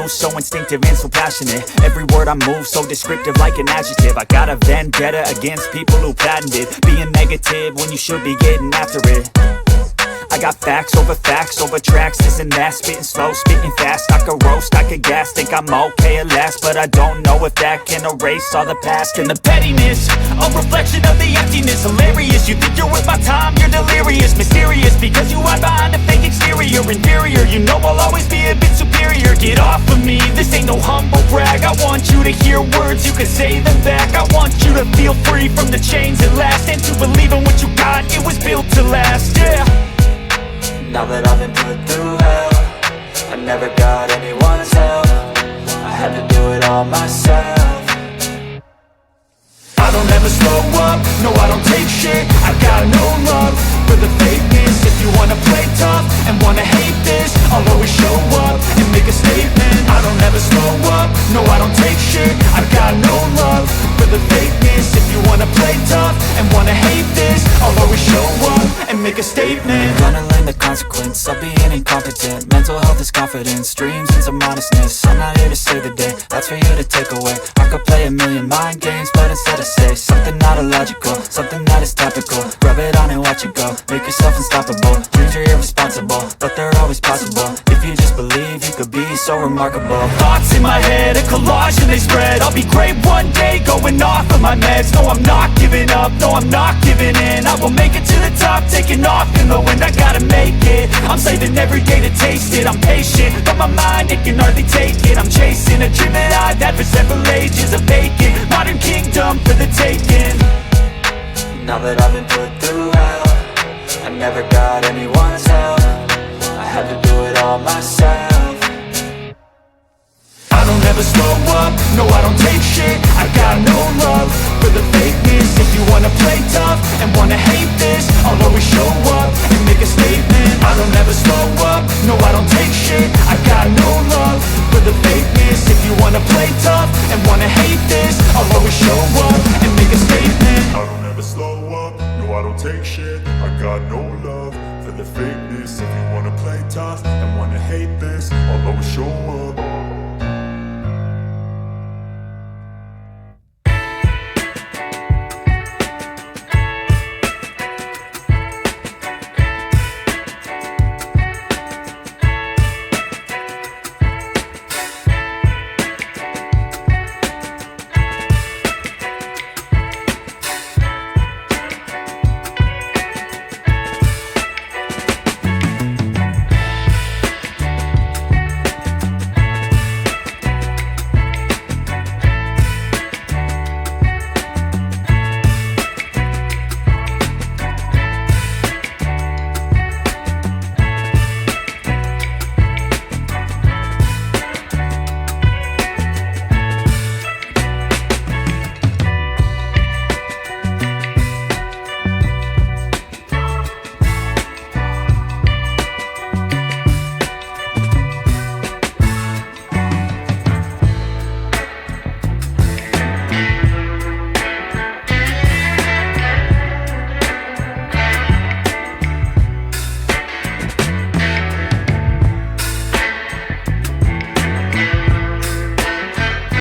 So instinctive and so passionate. Every word I move so descriptive like an adjective. I got a vendetta against people who patented being negative when you should be getting after it. I got facts over tracks, this and that. Spitting slow, spitting fast. I could roast, I could gas. Think I'm okay at last, but I don't know if that can erase all the past. And the pettiness, a reflection of the emptiness. Hilarious, you think you're worth my time, you're delirious. Mysterious, because you hide behind a fake exterior. Inferior, you know I'll always be a bit superior. Get off of me, this ain't no humble brag. I want you to hear words, you can say them back. I want you to feel free from the chains at last, and to believe in what you got, it was built to last, yeah. Now that I've been put through hell, I never got anyone's help. I had to do it all myself. I don't ever slow up, no I don't take shit. I got no love for the fakeness. If you wanna play tough and wanna hate this, I'll always show up and make a statement. I don't ever slow up, no I don't take shit. I got no love for the the fakeness. If you wanna play tough and wanna hate this, I'll always show up and make a statement. Gonna learn the consequence of being incompetent. Mental health is confidence, dreams and some honestness. I'm not here to save the day, that's for you to take away. I could play a million mind games, but instead I say something not illogical, something that is topical. Rub it on and watch it go, make yourself unstoppable. Dreams are irresponsible, but they're always possible. If you just believe, you could be so remarkable. Thoughts in my head, a collage and they spread. I'll be great one day, going off of my meds. No, I'm not giving up, no, I'm not giving in. I will make it to the top, taking off in the wind. I gotta make it, I'm saving every day to taste it. I'm patient, but my mind, it can hardly take it. I'm chasing a dream that I've had for several ages. A vacant, modern kingdom for the taking. Now that I've been put through hell, I never got anyone's help. I had to do it all myself. I don't ever slow up, no I don't take shit. I got no love for the fakeness. If you wanna play tough and wanna hate this, I'll always show up and make a statement. I don't ever slow up, no I don't take shit. I got no love for the fakeness. If you wanna play tough and wanna hate this, I'll always show up and make a statement. I don't ever slow up, no I don't take shit. I got no love for the fakeness. If you wanna play tough and wanna hate this, I'll always show up.